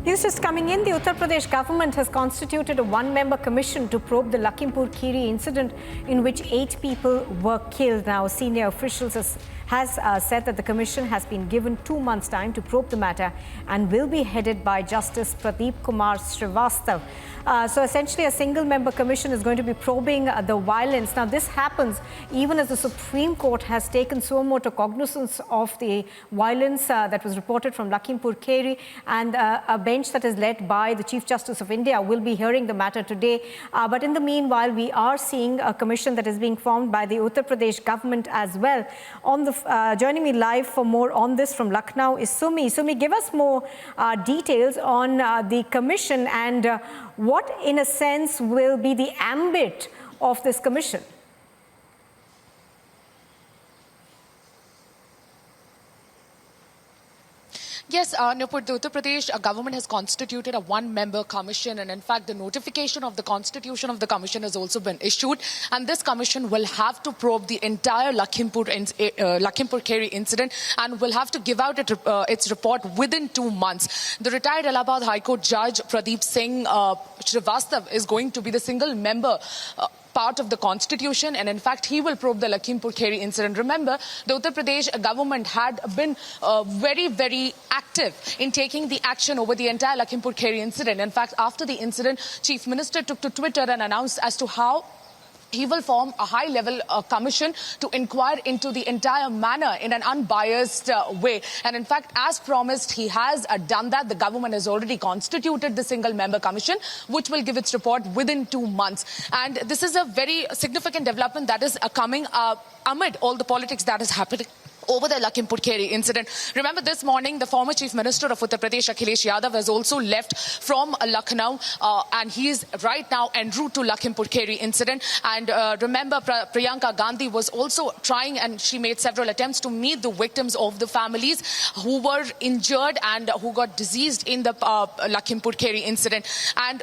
News just coming in. The Uttar Pradesh government has constituted a one-member commission to probe the Lakhimpur Kheri incident in which 8 people were killed. Now, senior officials has said that the commission has been given 2 months' time to probe the matter and will be headed by Justice Pradeep Kumar Srivastav. So essentially, a single-member commission is going to be probing the violence. Now, this happens even as the Supreme Court has taken suo motu cognizance of the violence that was reported from Lakhimpur Kheri, and a bench that is led by the Chief Justice of India will be hearing the matter today. But in the meanwhile, we are seeing a commission that is being formed by the Uttar Pradesh government as well. Joining me live for more on this from Lucknow is Sumi. Sumi, give us more details on the commission and what, in a sense, will be the ambit of this commission. Yes, Nupur, the Uttar Pradesh government has constituted a one-member commission, and in fact, the notification of the constitution of the commission has also been issued. And this commission will have to probe the entire Lakhimpur Kheri incident and will have to give out its report within 2 months. The retired Allahabad High Court Judge Pradeep Singh Srivastav is going to be the single member part of the constitution, and in fact he will probe the Lakhimpur Kheri incident. Remember, the Uttar Pradesh government had been very active in taking the action over the entire Lakhimpur Kheri incident. In fact, after the incident, Chief Minister took to Twitter and announced as to how he will form a high-level commission to inquire into the entire matter in an unbiased way. And in fact, as promised, he has done that. The government has already constituted the single-member commission, which will give its report within 2 months. And this is a very significant development that is coming amid all the politics that is happening over the Lakhimpur Kheri incident. Remember, this morning, the former Chief Minister of Uttar Pradesh, Akhilesh Yadav, has also left from Lucknow, and he is right now en route to Lakhimpur Kheri incident. And remember, Priyanka Gandhi was also trying, and she made several attempts to meet the victims of the families who were injured and who got diseased in the Lakhimpur Kheri incident. And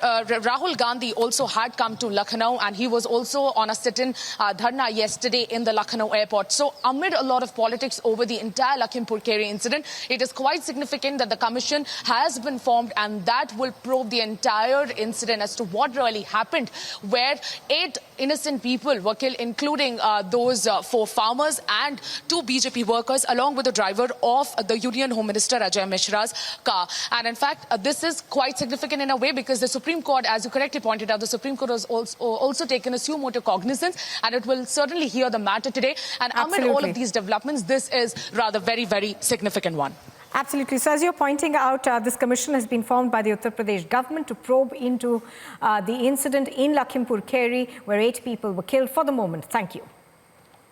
Rahul Gandhi also had come to Lucknow, and he was also on a sit-in dharna yesterday in the Lucknow airport. So amid a lot of politics over the entire Lakhimpur Kheri incident, it is quite significant that the commission has been formed, and that will probe the entire incident as to what really happened, where 8 innocent people were killed, including those 4 farmers and 2 BJP workers, along with the driver of the Union Home Minister Ajay Mishra's car. And in fact, this is quite significant in a way because the Supreme Court, as you correctly pointed out, the Supreme Court has also taken a suo motu cognizance, and it will certainly hear the matter today. And amid all of these developments, this is rather very significant one. Absolutely. So as you're pointing out, this commission has been formed by the Uttar Pradesh government to probe into the incident in Lakhimpur Kheri, where 8 people were killed. For the moment, thank you.